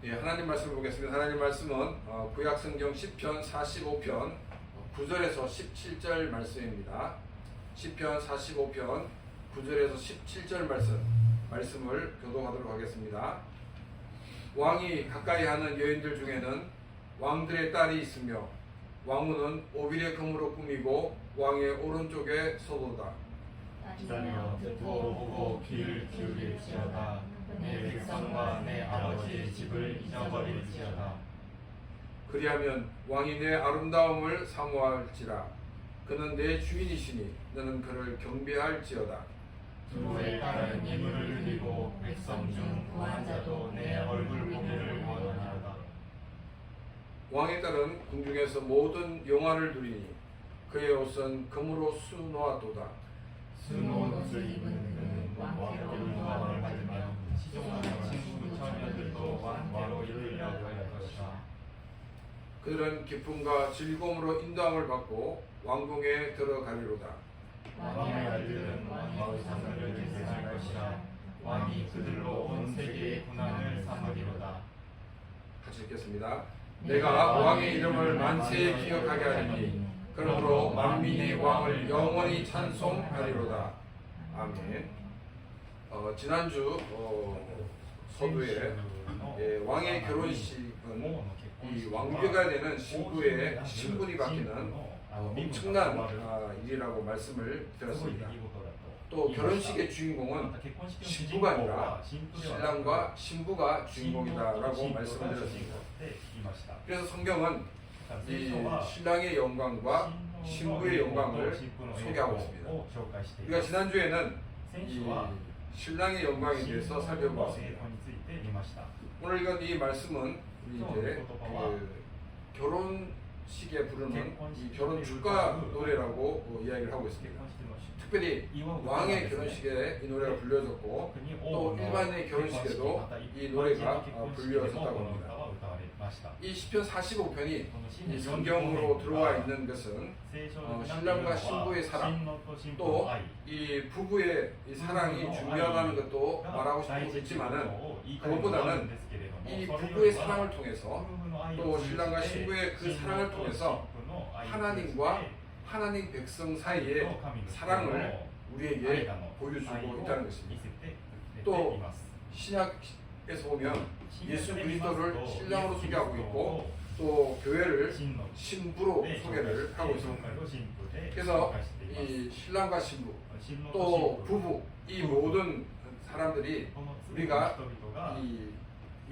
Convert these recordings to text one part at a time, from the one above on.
예, 하나님 말씀을 보겠습니다. 하나님 말씀은 구약성경 시편 45편 9절에서 17절 말씀입니다. 시편 45편 9절에서 17절 말씀을 교독하도록 하겠습니다. 왕이 가까이 하는 여인들 중에는 왕들의 딸이 있으며 왕후는 오빌의 금으로 꾸미고 왕의 오른쪽에 서도다. 기다려 듣고 보고 귀를 기울일지어다. 내 백성과 내 아버지의 집을 잊어버릴지어다. 그리하면 왕이 내 아름다움을 사모할지라. 그는 내 주인이시니 너는 그를 경배할지어다. 두로에 따른 예물을 드리고 백성 중 구한 자도 내 얼굴 보기를 원하나이다. 왕의 딸은 궁중에서 모든 영화를 누리니 그의 옷은 금으로 수놓았도다. 수놓은 옷을 입은 그는 왕께로 영광을 받으며 시종하는 친구 처녀들도 왕께로 이르려고 할 것이다. 그들은 기쁨과 즐거움으로 인도함을 받고 왕궁에 들어가리로다. 왕의 아들들은 왕의 상을 계승할 것이라. 왕이 그들로 온 세계의 고난을 삼으리로다. 같이 읽겠습니다. 내가 왕의 이름을 만세에 기억하게 하리니 그러므로 만민의 왕을 영원히 찬송하리로다. 아멘. 지난주 서두에 왕의 결혼식은 이 왕비가 되는 신부의 신분이 바뀌는 엄청난 일이라고 말씀을 드렸습니다. 또 결혼식의 주인공은 신부가 아니라 신랑과 신부가 주인공이다라고 말씀을 드렸습니다. 그래서 성경은 이 신랑의 영광과 신부의 영광을 소개하고 있습니다. 우리가 지난주에는 이 신랑의 영광에 대해서 살펴보았습니다. 오늘 읽은 이 말씀은 이제 결혼식에 부르는 이 결혼 축가 노래라고 이야기를 하고 있습니다. 특별히 왕의 결혼식에 이 노래가 불려졌고 또 일반의 결혼식에도 이 노래가 불려졌다고 합니다. 이 시편 45편이 이 성경으로 들어와 있는 것은 신랑과 신부의 사랑, 또 이 부부의 이 사랑이 중요하다는 것도 말하고 싶지만은 그것보다는 이 부부의 사랑을 통해서 또 신랑과 신부의 그 사랑을 통해서 하나님과 하나님 백성 사이의 사랑을 우리에게 보여주고 있다는 것입니다. 또 신약에서 보면 예수 그리스도를 신랑으로 소개하고 있고 또 교회를 신부로 소개를 하고 있습니다. 그래서 이 신랑과 신부 또 부부 이 모든 사람들이 우리가 이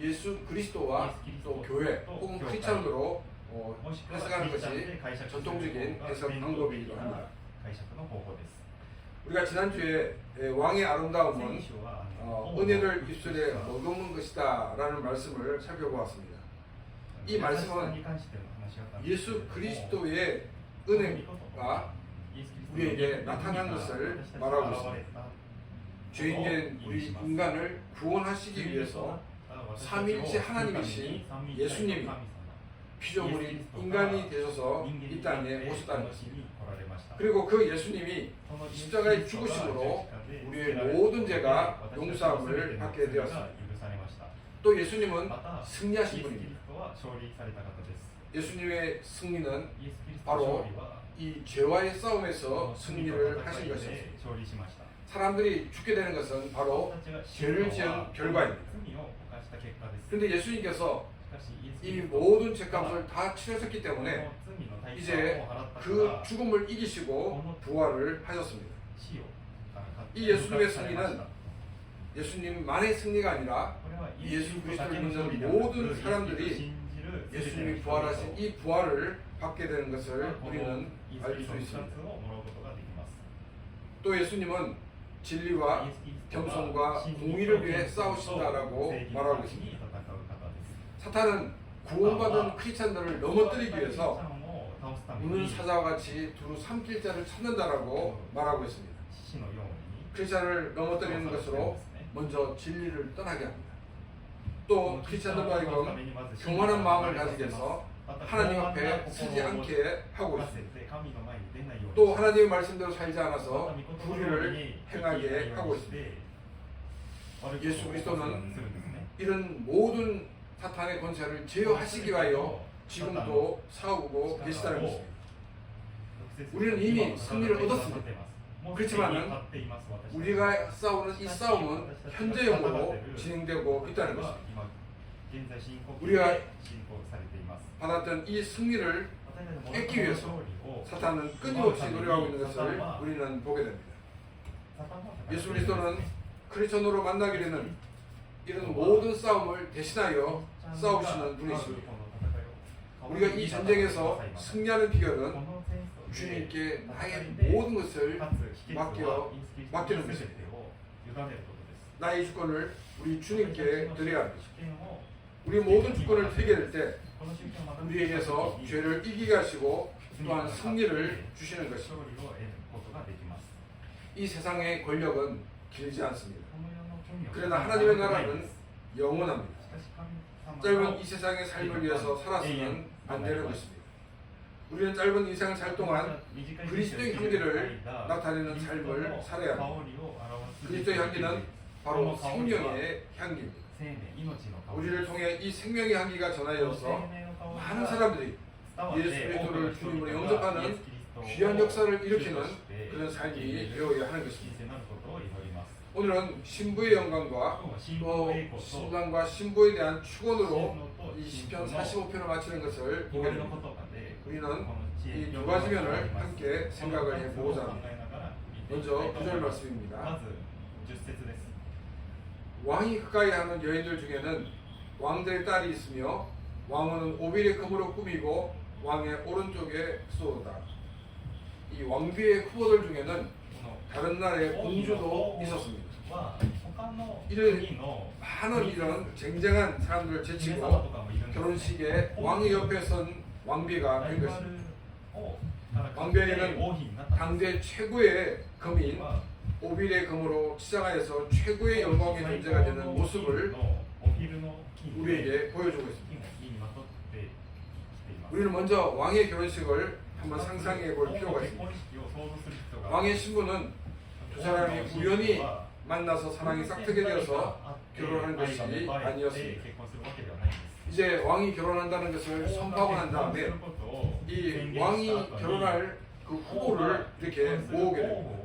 예수 그리스도와 또 교회 혹은 크리스찬으로 해석하는 것이 전통적인 해석 방법이기도 합니다. 우리가 지난주에 왕의 아름다움은 은혜를 입술에 머금은 것이다 라는 말씀을 살펴보았습니다. 이 말씀은 예수 그리스도의 은혜가 우리에게 나타난 것을 말하고 있습니다. 죄인된 우리 인간을 구원하시기 위해서 삼위일체 하나님이신 예수님이 피조물인 인간이 되셔서 이 땅에 오셨다는 것입니다. 그리고 그 예수님이 십자가의 죽으심으로 우리의 모든 죄가 용서함을 받게 되었습니다. 또 예수님은 승리하신 분입니다. 예수님의 승리는 바로 이 죄와의 싸움에서 승리를 하신 것입니다. 사람들이 죽게 되는 것은 바로 죄를 지은 결과입니다. 그런데 예수님께서 이 모든 죄값을 다 치르셨기 때문에 이제 그 죽음을 이기시고 부활을 하셨습니다. 이 예수님의 승리는 예수님만의 승리가 아니라 예수 그리스도를 믿는 모든 사람들이 예수님이 부활하신 이 부활을 받게 되는 것을 우리는 알 수 있습니다. 또 예수님은 진리와 겸손과 공의를 위해 싸우신다라고 말하고 있습니다. 사탄은 구원받은 크리스찬들을 넘어뜨리기 위해서 우는 사자와 같이 두루 삼킬 자를 찾는다라고 말하고 있습니다. 크리스찬을 넘어뜨리는 것으로 먼저 진리를 떠나게 합니다. 또 크리스찬들로 하여금 교만한 마음을 가지게 해서 하나님 앞에 서지 않게 하고 있습니다. 또 하나님의 말씀대로 살지 않아서 불의를 행하게 하고 있습니다. 예수 그리스도는 이런 모든 사탄의 권세를 제어하시기 위하여 지금도 싸우고 계시다는 것입니다. 우리는 이미 승리를 얻었습니다. 그렇지만은 우리가 싸우는 이 싸움은 현재형으로 진행되고 있다는 것입니다. 우리가 받았던 이 승리를 뺏기 위해서 사탄은 끊임없이 노력하고 있는 것을 우리는 보게 됩니다. 예수 그리스도는 크리스천으로 만나게 되는 이런 모든 싸움을 대신하여 싸우시는 분이십니다. 우리가 이 전쟁에서 승리하는 비결은 주님께 나의 모든 것을 맡기는 것입니다. 나의 주권을 우리 주님께 드려야 합니다. 우리 모든 주권을 드리게 될 때 우리에게서 죄를 이기게 하시고 또한 승리를 주시는 것입니다. 이 세상의 권력은 길지 않습니다. 그러나 하나님의 나라는 영원합니다. 짧은 이 세상의 삶을 위해서 살아서는 안 되는 것입니다. 우리는 짧은 인생을 살 동안 그리스도의 향기를 나타내는 삶을 살아야 합니다. 그리스도의 향기는 바로 생명의 향기입니다. 우리를 통해 이 생명의 향기가 전하여서 많은 사람들이 예수 그리스도를 주님으로 영접하는 귀한 역사를 일으키는 그런 삶이 되어야 하는 것입니다. 오늘은 신부의 영광과 또 신랑과 신부에 대한 축원으로 이 시편 45편을 마치는 것을 보게 됩니다. 우리는 이 두 가지 면을 함께 생각을 해보고자 합니다. 먼저 9절 말씀입니다. 왕이 가까이 하는 여인들 중에는 왕들의 딸이 있으며 왕은 오빌의 금으로 꾸미고 왕의 오른쪽에 쏘다. 이 왕비의 후보들 중에는 다른 나라의 공주도 있었습니다. 이런 많은 이런 쟁쟁한 사람들을 제치고 결혼식에 왕의 옆에 선 왕비가 된 것입니다. 왕비에게는 당대 최고의 금인 오빌의 금으로 치장하여서 최고의 영광의 존재가 되는 모습을 우리에게 보여주고 있습니다. 우리는 먼저 왕의 결혼식을 한번 상상해 볼 필요가 있습니다. 왕의 신부는 두 사람이 우연히 만나서 사랑이 싹트게 되어서 결혼한 것이 아니었습니다. 이제 왕이 결혼한다는 것을 선포하고 난 다음에 이 왕이 결혼할 그 후보를 이렇게 모으게 됩니다.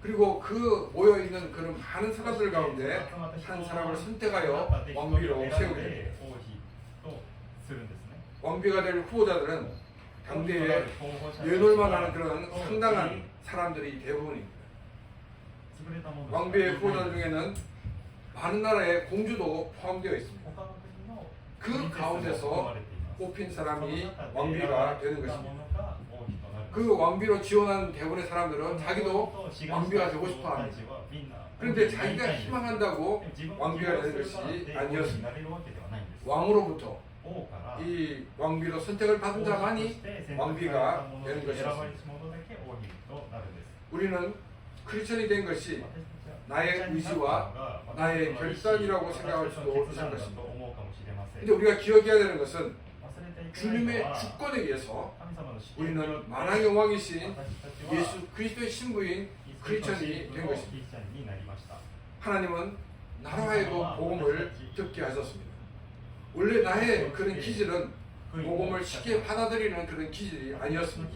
그리고 그 모여있는 그런 많은 사람들 가운데 한 사람을 선택하여 왕비로 세우게 됩니다. 왕비가 될 후보자들은 당대에 내놓을만 하는 그런 상당한 사람들이 대부분입니다. 왕비의 후보자들 중에는 많은 나라의 공주도 포함되어 있습니다. 그 가운데서 뽑힌 사람이 왕비가 되는 것입니다. 그 왕비로 지원한 대부분의 사람들은 자기도 왕비가 되고 싶어 합니다. 그런데 자기가 희망한다고 왕비가 되는 것이 아니었습니다. 왕으로부터 이 왕비로 선택을 받은 자만이 왕비가 되는 것이었습니다. 우리는 크리스천이 된 것이 나의 의지와 나의 결단이라고 생각할 수도 있을 것입니다. 그런데 우리가 기억해야 되는 것은 주님의 주권에 의해서 우리는 만왕의 왕이신 예수 그리스도의 신부인 크리스천이 된 것입니다. 하나님은 나로 하여금 복음을 듣게 하셨습니다. 원래 나의 그런 기질은 복음을 쉽게 받아들이는 그런 기질이 아니었습니다.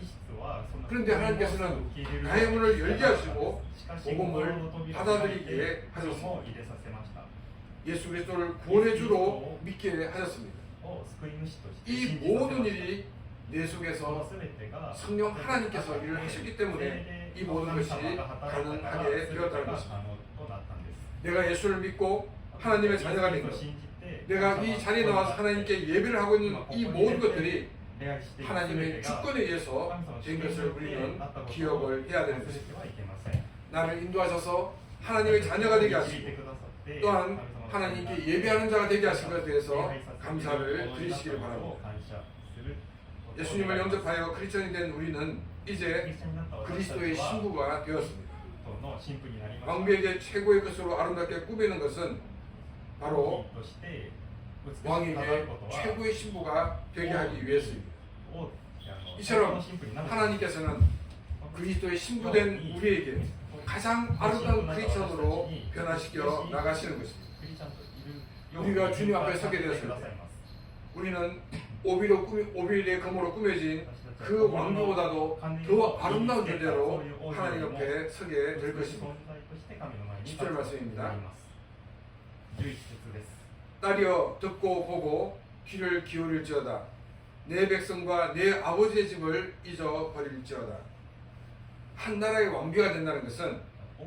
그런데 하나님께서는 나의 문을 열게 하시고 복음을 받아들이게 하셨습니다. 예수 그리스도를 구원의 주로 믿게 하셨습니다. 이 모든 일이 내 속에서 성령 하나님께서 일을 하셨기 때문에 이 모든 것이 가능하게 되었다는 것입니다. 내가 예수를 믿고 하나님의 자녀가 된 것, 내가 이 자리에 나와서 하나님께 예배를 하고 있는 이 모든 것들이 하나님의 주권에 의해서 된 것을 우리는 기억을 해야 되는 것입니다. 나를 인도하셔서 하나님의 자녀가 되게 하시고 또한 하나님께 예배하는 자가 되게 하신 것에 대해서 감사를 드리시기를 바랍니다. 예수님을 영접하여 크리스천이 된 우리는 이제 그리스도의 신부가 되었습니다. 왕비에게 최고의 것으로 아름답게 꾸미는 것은 바로 왕에게 최고의 신부가 되게 하기 위해서입니다. 이처럼 하나님께서는 그리스도의 신부된 우리에게 가장 아름다운 크리스천으로 변화시켜 나가시는 것입니다. 우리가 주님 앞에 서게 되었을 때 우리는 오빌의 금으로 꾸며진 그 왕비보다도 더 아름다운 존재로 하나님 옆에 서게 될 것입니다. 10절 말씀입니다. 딸이여 듣고 보고 귀를 기울일지어다. 내 백성과 내 아버지의 집을 잊어버릴지어다. 한 나라의 왕비가 된다는 것은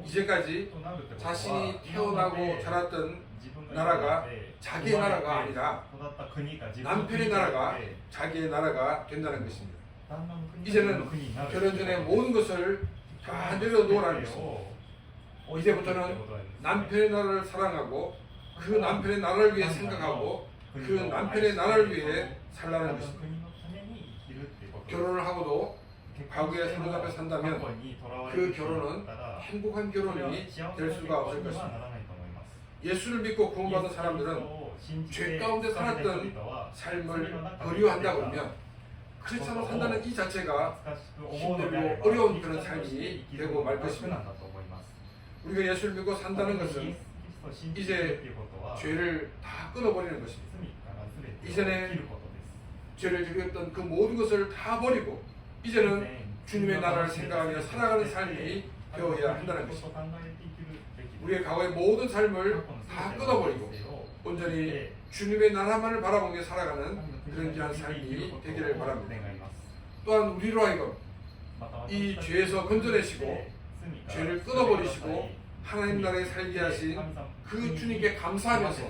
이제까지 자신이 태어나고 자랐던 나라가 자기의 나라가 아니라 남편의 나라가 자기의 나라가 된다는 것입니다. 이제는 결혼 전에 모든 것을 다 내려놓으라는 것입니다. 이제부터는 남편의 나라를 사랑하고 그 남편의 나라를 위해 생각하고 그 남편의 나라를 위해 살라는 것입니다. 결혼을 하고도 과거에 사로잡혀 산다면 그 결혼은 행복한 결혼이 될 수가 없을 것입니다. 예수를 믿고 구원받은 사람들은 죄 가운데 살았던 삶을 그리워한다 그러면 크리스찬으로 산다는 이 자체가 힘들고 어려운 그런 삶이 되고 말 것입니다. 우리가 예수를 믿고 산다는 것은 이제 죄를 다 끊어버리는 것입니다. 이전에 죄를 저질렀던 그 모든 것을 다 버리고 이제는 주님의 나라를 생각하며 살아가는 삶이 되어야 한다는 것입니다. 우리의 과거의 모든 삶을 다 끊어버리고 온전히 주님의 나라만을 바라보며 살아가는 그런 귀한 삶이 되기를 바랍니다. 또한 우리로 하여금 이 죄에서 건져내시고 죄를 끊어버리시고 하나님 나라에 살게 하신 그 주님께 감사하면서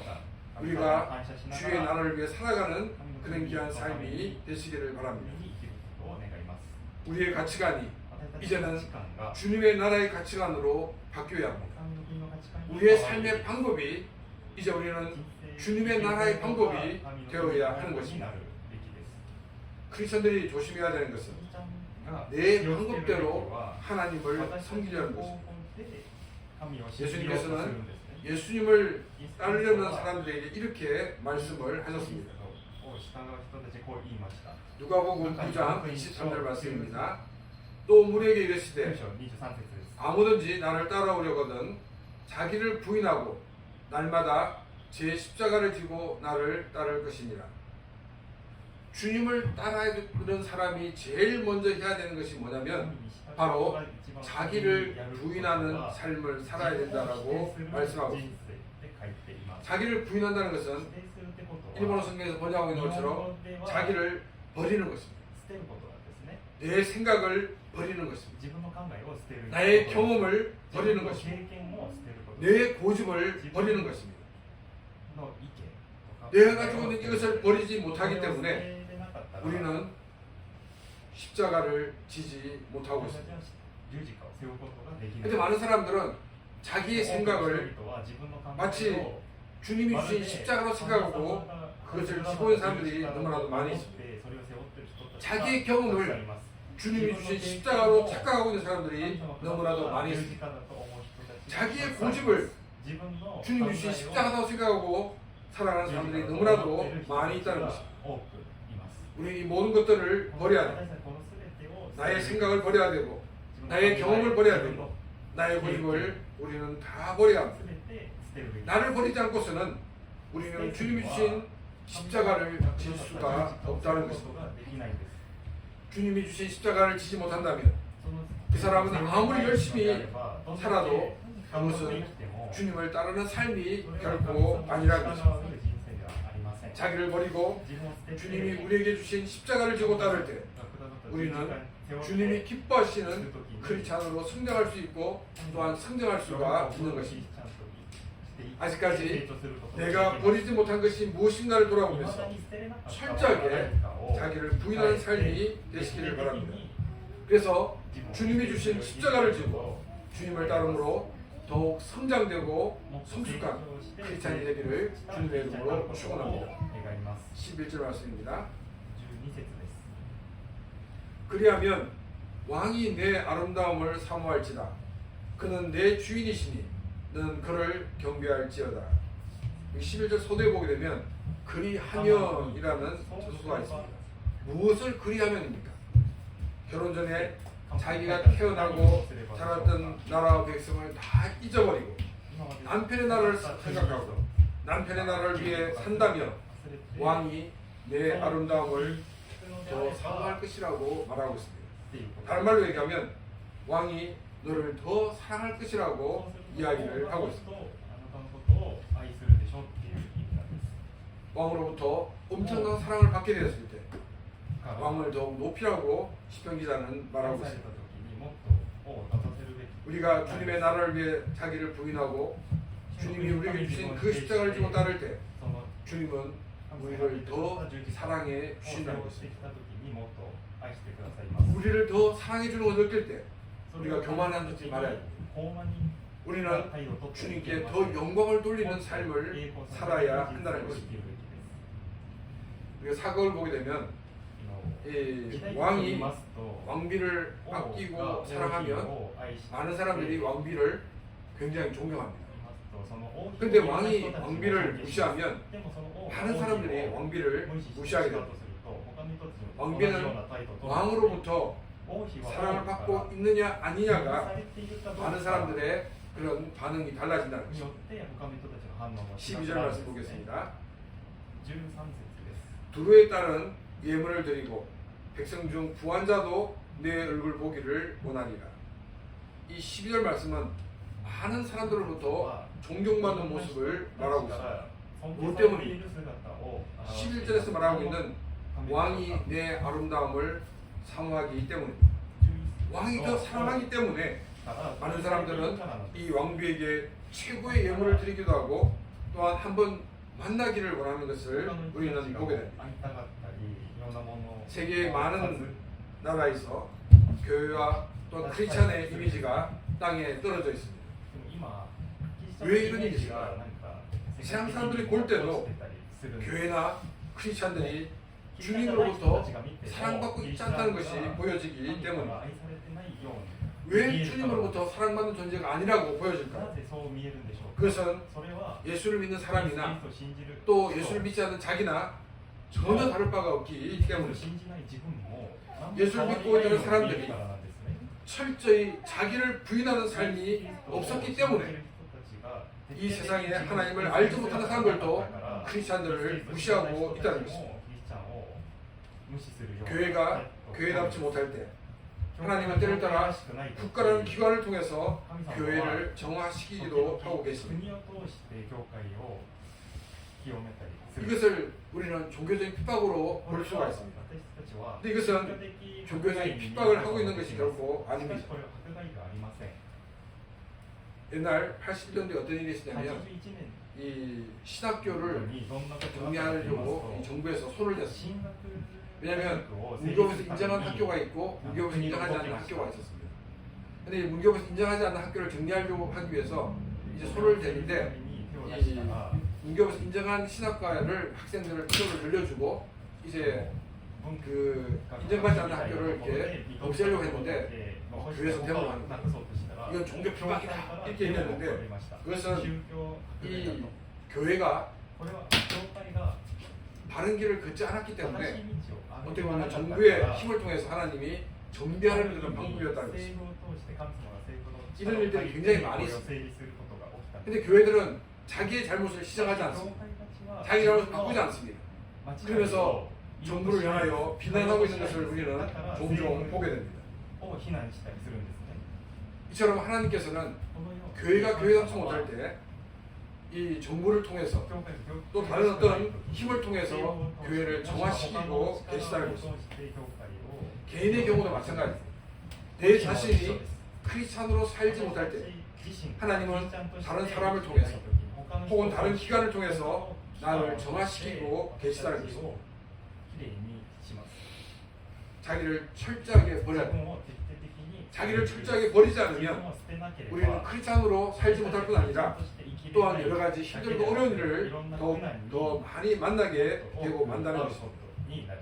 우리가 주의 나라를 위해 살아가는 그런 귀한 삶이 되시기를 바랍니다. 우리의 가치관이 이제는 주님의 나라의 가치관으로 바뀌어야 합니다. 우리의 삶의 방법이 이제 우리는 주님의 나라의 방법이 되어야 하는 것입니다. 크리스천들이 조심해야 되는 것은 내 방법대로 하나님을 섬기려는 것입니다. 예수님께서는 예수님을 따르려는 사람들에게 이렇게 말씀을 하셨습니다. 누가복음 9장 23절 말씀입니다. 또 무리에게 이르시되 아무든지 나를 따라오려거든 자기를 부인하고 날마다 제 십자가를 지고 나를 따를 것이니라. 주님을 따르는 사람이 제일 먼저 해야 되는 것이 뭐냐면 바로 자기를 부인하는 삶을 살아야 된다라고 말씀하고 있습니다. 자기를 부인한다는 것은 일본어 성경에서 번역하고 있는 것처럼 자기를 버리는 것입니다. 내 생각을 버리는 것입니다. 나의 경험을 버리는 것입니다. 내 고집을 버리는 것입니다. 내가 가지고 있는 이것을 버리지 못하기 때문에 우리는 십자가를 지지 못하고 있습니다. 그런데 많은 사람들은 자기의 생각을 마치 주님이 주신 십자가로 생각하고 그것을 지고 있는 사람들이 너무나도 많이 있습니다. 자기의 경험을 주님이 주신 십자가로 착각하고 있는 사람들이 너무나도 많이 있습니다. 자기의 고집을 주님이 주신 십자가라고 생각하고 살아가는 사람들이 너무나도 많이 있다는 것입니다. 우리 이 모든 것들을 버려야 됩니다. 나의 생각을 버려야 되고 나의 경험을 버려야 되고 나의 고집을 우리는 다 버려야 합니다. 나를 버리지 않고서는 우리는 주님이 주신 십자가를 질 수가 없다는 것입니다. 주님이 주신 십자가를 지지 못한다면 그 사람은 아무리 열심히 살아도 그것은 주님을 따르는 삶이 결코 아니라는 것입니다. 자기를 버리고 주님이 우리에게 주신 십자가를 지고 따를 때 우리는 주님이 기뻐하시는 크리스찬으로 성장할 수 있고 또한 성장할 수가 있는 것입니다. 아직까지 내가 버리지 못한 것이 무엇인가를 돌아보면서 철저하게 자기를 부인하는 삶이 되시기를 바랍니다. 그래서 주님이 주신 십자가를 지고 주님을 따름으로 더욱 성장되고 성숙한 크리스찬이 되기를 주님의 이름으로 축원합니다. 11절 말씀입니다. 그리하면 왕이 내 아름다움을 사모할지다. 그는 내 주인이시니 너는 그를 경배할지어다. 11절 소대에 보게 되면 그리하면이라는 조소가 있습니다. 무엇을 그리하면입니까? 결혼 전에 자기가 태어나고 자랐던 나라와 백성을 다 잊어버리고 남편의 나라를 생각하고 남편의 나라를 위해 산다면 왕이 내 아름다움을 더 사모할 것이라고 말하고 있습니다. 다른 말로 얘기하면 왕이 너를 더 사랑할 것이라고 이야기를 하고 있습니다. 왕으로부터 엄청난 사랑을 받게 되었을 때 왕을 더욱 높이라고 시편 기자는 말하고 있습니다. 우리가 주님의 나라를 위해 자기를 부인하고 주님이 우리에게 주신 그 십자가를 지고 따를 때 주님은 우리를 더 사랑해 주신다는 것입니다. 우리를 더 사랑해 주는 것을 느낄 때 우리가 교만하지 말아야 됩니다. 우리는 주님께 더 영광을 돌리는 삶을 살아야 한다는 것입니다. 우리가 사극을 보게 되면 왕이 왕비를 아끼고 사랑하면 많은 사람들이 왕비를 굉장히 존경합니다. 그런데 왕이 왕비를 무시하면 많은 사람들이 왕비를 무시하게 됩니다. 왕비는 왕으로부터 사랑을 받고 있느냐 아니냐가 많은 사람들의 그런 반응이 달라진다는 것입니다. 12절 말씀 보겠습니다. 두루에 따른 예물을 드리고 백성 중 부한 자도 내 얼굴 보기를 원하니라. 이 12절 말씀은 많은 사람들로부터 존경받는 모습을 말하고 있습니다. 뭐 때문에 11절에서 말하고 있는 왕이 내 아름다움을 사모하기 때문입니다. 왕이 더 사랑하기 때문에 많은 사람들은 이 왕비에게 최고의 예물을 드리기도 하고 또한 한번 만나기를 원하는 것을 우리는 보게 됩니다. 세계의 많은 나라에서 교회와 또 크리스찬의 이미지가 땅에 떨어져 있습니다. 왜 이런 일일까? 세상 사람들이 볼 때도 교회나 크리스찬들이 주님으로부터 사랑받고 있지 않다는 것이 보여지기 때문입니다. 왜 주님으로부터 사랑받는 존재가 아니라고 보여질까요? 그것은 예수를 믿는 사람이나 또 예수를 믿지 않는 자기나 전혀 다를 바가 없기 때문입니다. 예수를 믿고 있는 사람들이 철저히 자기를 부인하는 삶이 없었기 때문에 이 세상에 하나님을 알지 못하는 사람들도 크리스찬들을 무시하고 있다는 것입니다. 교회가 교회답지 못할 때 하나님은 때를 따라 국가라는 기관을 통해서 교회를 정화시키기도 하고 계십니다. 이것을 우리는 종교적인 핍박으로 볼 수가 있습니다. 근데 이것은 종교적인 핍박을 하고 있는 것이 결코 아닙니다. 옛날 80년대 어떤 일이 있었냐면 이 신학교를 정리하려고 이 정부에서 손을 댔습니다. 왜냐하면 문교부에서 인정한 학교가 있고 문교부에서 인정하지 않는 학교가 있었습니다. 근데 문교부에서 인정하지 않는 학교를 정리하려고 하기 위해서 이제 손을 대는데 이 문교부에서 인정한 신학과를 학생들을 필요를 늘려주고 이제 그 인정받지 않는 학교를 이렇게 없애려고 했는데 교회에서 대응을 하는 거예요. 이건 종교 핍박이다 이렇게 얘기했는데 그것은 이 교회가 바른 길을 걷지 않았기 때문에 어떻게 보면 정부의 힘을 통해서 하나님이 정비하는 그런 방법이었다는 것입니다. 이런 일들이 굉장히 많이 있습니다. 그런데 교회들은 자기의 잘못을 시정하지 않습니다. 자기 잘못을 바꾸지 않습니다. 그러면서 정부를 향하여 비난하고 있는 것을 우리는 종종 보게 됩니다. 이처럼 하나님께서는 교회가 교회답지 못할 때 이 정부를 통해서 또 다른 어떤 힘을 통해서 교회를 정화시키고 계시다는 것입니다. 개인의 경우도 마찬가지입니다. 내 자신이 크리스찬으로 살지 못할 때 하나님은 다른 사람을 통해서 혹은 다른 기관을 통해서 나를 정화시키고 계시다는 것입니다. 자기를 철저하게 버려야 됩니다. 자기를 철저하게 버리지 않으면 우리는 크리스찬으로 살지 못할 뿐 아니라 또한 여러 가지 힘들고 어려운 일을 더 많이 만나게 되고 만다는 것입니다.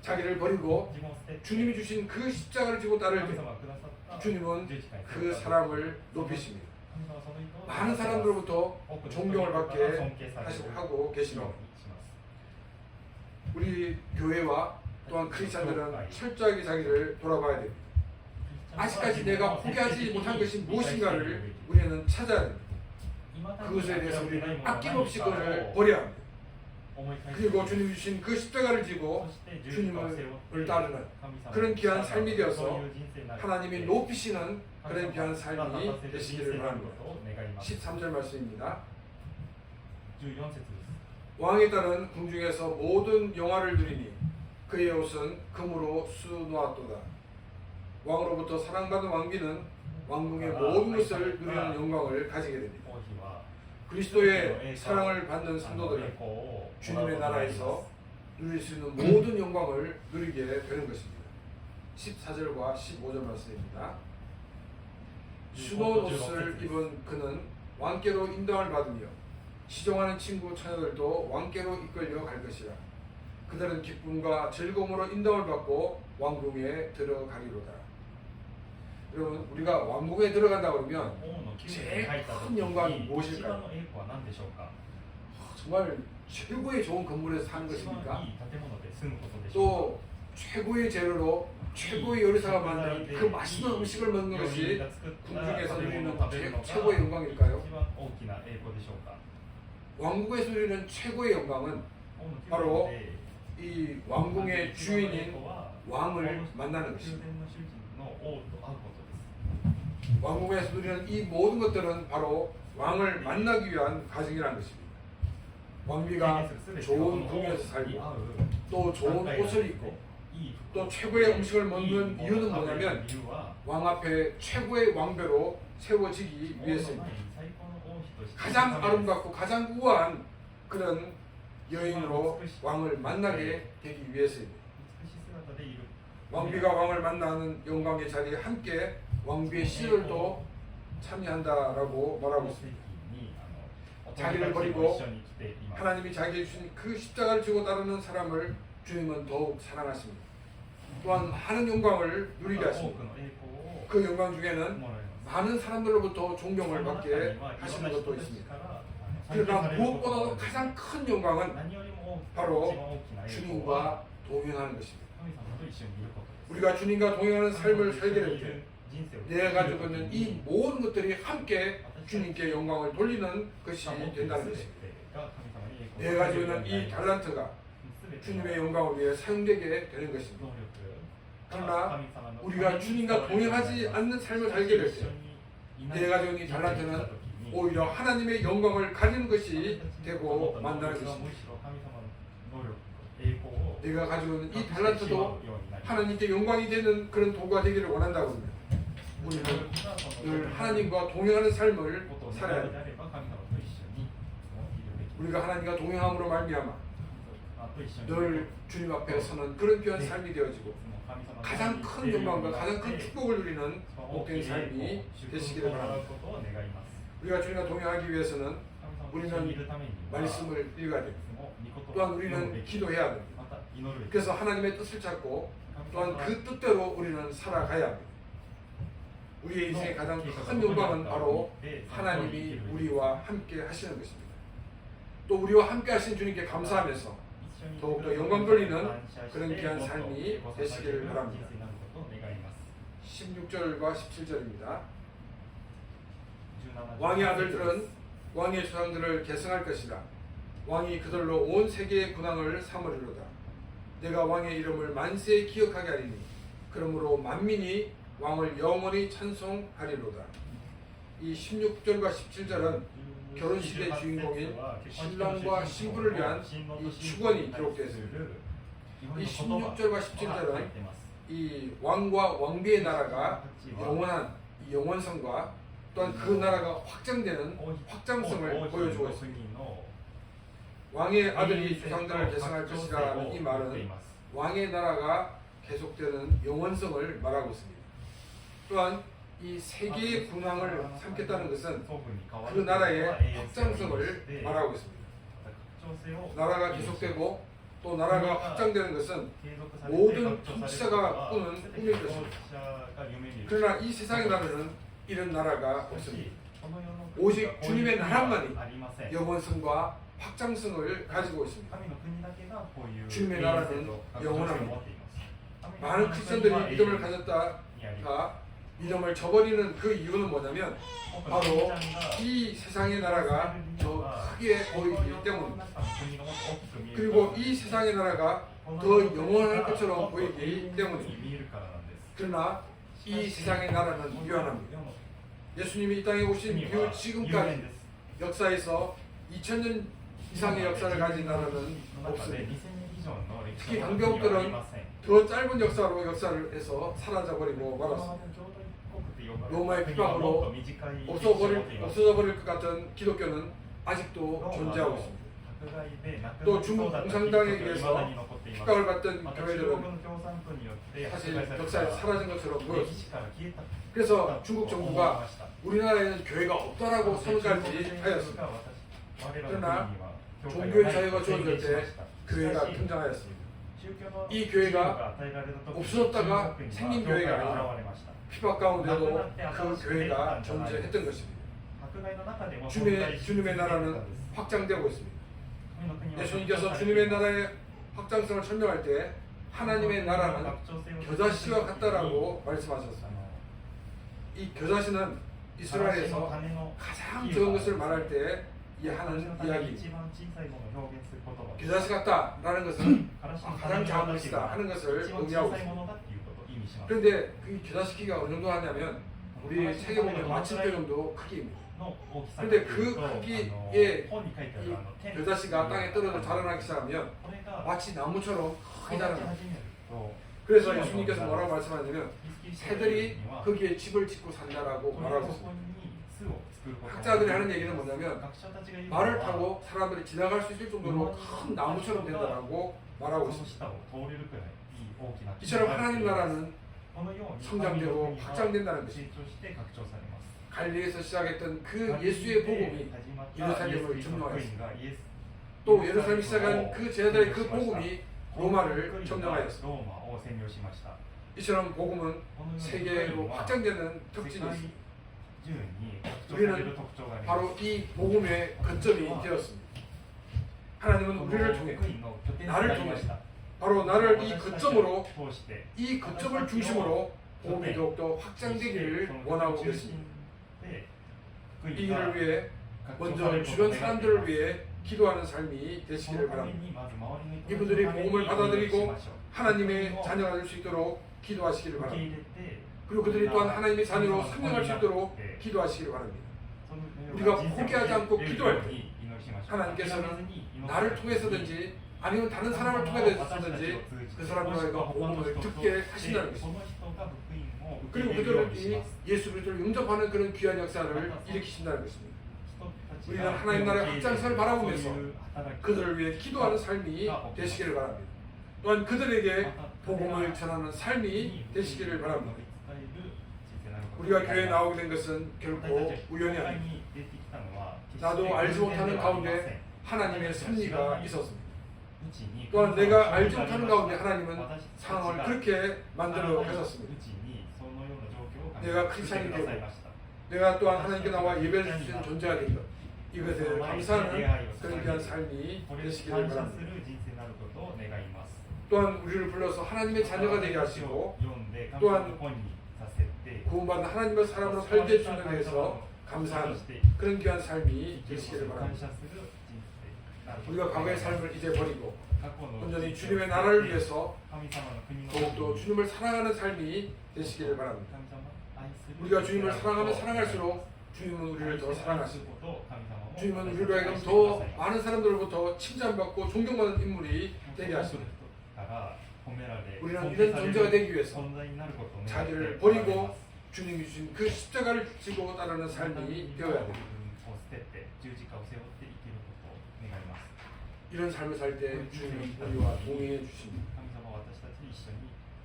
자기를 버리고 주님이 주신 그 십자가를 지고 따를 때 주님은 그 사람을 높이십니다. 많은 사람들로부터 존경을 받게 하고 계십니다. 우리 교회와 또한 크리스찬들은 철저하게 자기를 돌아봐야 됩니다. 아직까지 내가 포기하지 못한 것이 무엇인가를 우리는 찾아야 됩니다. 그것에 대해서 우리는 아낌없이 그것을 버려야 합니다. 그리고 주님이 주신 그 십자가를 지고 주님을 따르는 그런 귀한 삶이 되어서 하나님이 높이시는 그런 귀한 삶이 되시기를 바랍니다. 13절 말씀입니다. 왕에 따른 궁중에서 모든 영화를 누리니 그의 옷은 금으로 수놓았도다. 왕으로부터 사랑받은 왕비는 왕궁의 모든 것을 누리는 영광을 가지게 됩니다. 그리스도의 사랑을 받는 성도들은 주님의 나라에서 누릴 수 있는 모든 영광을 누리게 되는 것입니다. 14절과 15절 말씀입니다. 수놓은 옷을 입은 그는 왕께로 인도함을 받으며 시종하는 친구 처녀들도 왕께로 이끌려 갈 것이라. 그들은 기쁨과 즐거움으로 인도함을 받고 왕궁에 들어가리로다. 여러분, 우리가 왕궁에 들어간다 그러면 제일 큰 영광이 무엇일까요? 정말 최고의 좋은 건물에서 사는 것입니까? 또 최고의 재료로 최고의 요리사가 만든 그 맛있는 음식을 먹는 것이 궁중에서 누리는 최고의 영광일까요? 왕궁에서 누리는 최고의 영광은 바로 이 왕궁의 주인인 왕을 만나는 것입니다. 왕궁에서 누리는 이 모든 것들은 바로 왕을 만나기 위한 과정이라는 것입니다. 왕비가 좋은 궁에서 살고 또 좋은 옷을 입고 또 최고의 음식을 먹는 이유는 뭐냐면 왕 앞에 최고의 왕배로 세워지기 위해서입니다. 가장 아름답고 가장 우아한 그런 여인으로 왕을 만나게 되기 위해서입니다. 왕비가 왕을 만나는 영광의 자리에 함께 왕비의 시절도 참여한다라고 말하고 있습니다. 자기를 버리고 하나님이 자기에게 주신 그 십자가를 지고 따르는 사람을 주님은 더욱 사랑하십니다. 또한 많은 영광을 누리게 하십니다. 그 영광 중에는 많은 사람들로부터 존경을 받게 하시는 것도 있습니다. 그러나 무엇보다도 가장 큰 영광은 바로 주님과 동행하는 것입니다. 우리가 주님과 동행하는 삶을 살게 될 때 내가 가지고 있는 이 모든 것들이 함께 주님께 영광을 돌리는 것이 된다는 것입니다. 내가 가지고 있는 이 달란트가 주님의 영광을 위해 사용되게 되는 것입니다. 그러나 우리가 주님과 동행하지 않는 삶을 살게 될 때 내가 가지고 있는 이 달란트는 오히려 하나님의 영광을 가리는 것이 되고 만다는 것입니다. 내가 가지고 있는 이 달란트도 하나님께 영광이 되는 그런 도구가 되기를 원한다고 합니다. 우리는 늘 하나님과 동행하는 삶을 살아야 합니다. 우리가 하나님과 동행함으로 말미암아 늘 주님 앞에 서는 그런 귀한 삶이 되어지고 가장 큰 영광과 가장 큰 축복을 누리는 복된 삶이 되시기를 바랍니다. 우리가 주님과 동행하기 위해서는 우리는 말씀을 읽어야 됩니다. 또한 우리는 기도해야 됩니다. 그래서 하나님의 뜻을 찾고 또한 그 뜻대로 우리는 살아가야 합니다. 우리의 인생의 가장 큰 영광은 바로 하나님이 우리와 함께 하시는 것입니다. 또 우리와 함께 하신 주님께 감사하면서 더욱더 영광 돌리는 그런 귀한 삶이 되시기를 바랍니다. 16절과 17절입니다. 왕의 아들들은 왕의 조상들을 계승할 것이라. 왕이 그들로 온 세계의 군왕을 삼으리로다. 내가 왕의 이름을 만세에 기억하게 하리니 그러므로 만민이 왕을 영원히 찬송하리로다. 이 16절과 17절은 결혼식의 주인공인 신랑과 신부를 위한 이 축원이 기록되어 있습니다. 이 16절과 17절은 이 왕과 왕비의 나라가 영원한 이 영원성과 또한 그 나라가 확장되는 확장성을 보여주고 있습니다. 왕의 아들이 조상들을 계승할 것이라는 이 말은 왕의 나라가 계속되는 영원성을 말하고 있습니다. 또한 이 세계의 군왕을 삼겠다는 것은 그 나라의 확장성을 말하고 있습니다. 나라가 계속되고 또 나라가 확장되는 것은 모든 통치자가 꾸는 꿈일 것입니다. 그러나 이 세상의 나라는 이런 나라가 없습니다. 오직 주님의 나라만이 영원성과 확장성을 가지고 있습니다. 주님의 나라는 영원합니다. 많은 크리스천들이 믿음을 가졌다가 믿음을 저버리는 그 이유는 뭐냐면 바로 이 세상의 나라가 더 크게 보이기 때문입니다. 그리고 이 세상의 나라가 더 영원할 것처럼 보이기 때문입니다. 그러나 이 세상의 나라는 유한합니다. 예수님이 이 땅에 오신 이후 지금까지 역사에서 2000년 이상의 역사를 가진 나라는 없습니다. 특히 강대국들은 더 짧은 역사로 역사를 해서 사라져버리고 말았습니다. 로마의 핍박으로 없어져 버릴 것 같은 기독교는 아직도 존재하고 있습니다. 또 중국 공산당에 의해서 핍박을 받던 교회들은 사실 역사에서 사라진 것처럼 보였습니다. 그래서 중국 정부가 우리나라에는 교회가 없다라고 선언까지 하였습니다. 그러나 종교의 자유가 주어질 때 교회가 등장하였습니다. 이 교회가 없어졌다가 생긴 교회가 아니라 핍박 가운데도 그 교회가 존재했던 것입니다. 주님의 나라는 확장되고 있습니다. 예수님께서 주님의 나라의 확장성을 설명할 때 하나님의 나라는 겨자씨와 같다라고 말씀하셨습니다. 이 겨자씨는 이스라엘에서 가장 적은 것을 말할 때 이 하는 이야기입니다. 겨자씨 같다라는 것은 가장 작은 것이다 하는 것을 의미하고 있습니다. 그런데 그 겨자씨키가 어느 정도 하냐면 우리 책에 보면 마침표 정도 크기입니다. 그런데 그 크기의 이 겨자씨가 땅에 떨어져 자라나기 시작하면 마치 나무처럼 크게 자라납니다. 그래서 예수님께서 뭐라고 말씀하냐면 새들이 거기에 집을 짓고 산다라고 말하고 있습니다. 학자들이 하는 얘기는 뭐냐면 말을 타고 사람들이 지나갈 수 있을 정도로 큰 나무처럼 된다라고 말하고 있습니다. 이처럼 하나님 나라는 성장되고 확장된다는 것입니다. 갈릴리에서 시작했던 그 예수의 복음이 예루살렘을 점령하였습니다. 또 예루살렘이 시작한 그 제자들의 그 복음이 로마를 점령하였습니다. 이처럼 복음은 세계로 확장되는 특징이 있습니다. 우리는 바로 이 복음의 거점이 되었습니다. 하나님은 우리를 통해 나를 통해 바로 나를 이 거점으로 이 거점을 중심으로 복음이 더욱더 확장되기를 원하고 계십니다. 이 일을 위해 먼저 주변 사람들을 위해 기도하는 삶이 되시기를 바랍니다. 이분들이 복음을 받아들이고 하나님의 자녀가 될 수 있도록 기도하시기를 바랍니다. 그리고 그들이 또한 하나님의 자녀로 성령할 수 있도록 기도하시기를 바랍니다. 우리가 포기하지 않고 기도할 때 하나님께서는 나를 통해서든지 아니면 다른 사람을 통해서든지 그 사람들과 복음을 듣게 하신다는 것입니다. 그리고 그들을 이 예수 그리스도를 영접하는 그런 귀한 역사를 일으키신다는 것입니다. 우리는 하나님 나라의 확장성을 바라보면서 그들을 위해 기도하는 삶이 되시기를 바랍니다. 또한 그들에게 복음을 전하는 삶이 되시기를 바랍니다. 우리가 교회에 나오게 된 것은 결코 우연이 아닙니다. 나도 알지 못하는 가운데 하나님의 섭리가 있었습니다. 또한 내가 알지 못하는 가운데 하나님은 상황을 그렇게 만들어 가셨습니다. 내가 크리스찬이 되고 내가 또한 하나님께 나와 예배를 드리는 존재가 되고 이것에 감사하는 그런 귀한 삶이 되시기를 바랍니다. 또한 우리를 불러서 하나님의 자녀가 되게 하시고 또한 구원받은 하나님의 사람으로 살게 해주는 데에서 감사하는 그런 귀한 삶이 되시기를 바랍니다. 우리가 과거의 삶을 이제 버리고 온전히 주님의 나라를 위해서 더욱더 주님을 사랑하는 삶이 되시기를 바랍니다. 우리가 주님을 사랑하면 사랑할수록 주님은 우리를 더 사랑하시고 주님은 우리로 하여금 더 많은 사람들로부터 칭찬받고 존경받는 인물이 되게 하십니다. 우리는 이런 존재가 되기 위해서 자기를 버리고 주님이 주신 그 십자가를 지고 따르는 삶이 되어야 됩니다. 이런 삶을 살 때 주님은 우리와 동행해 주십니다.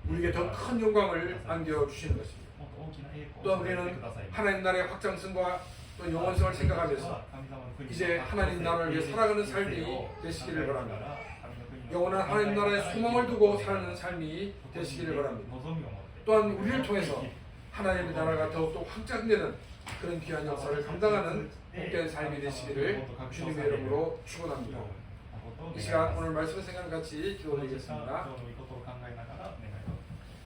우리에게 더 큰 영광을 안겨주시는 것입니다. 또한 우리는 하나님 나라의 확장성과 또 영원성을 생각하면서 이제 하나님 나라를 위해 살아가는 삶이 되시기를 바랍니다. 영원한 하나님 나라의 소망을 두고 사는 삶이 되시기를 바랍니다. 또한 우리를 통해서 하나님의 나라가 더욱더 확장되는 그런 귀한 역사를 감당하는 복된 삶이 되시기를 주님의 이름으로 축원합니다. 이 시간 오늘 말씀 생각 같이 기도드리겠습니다.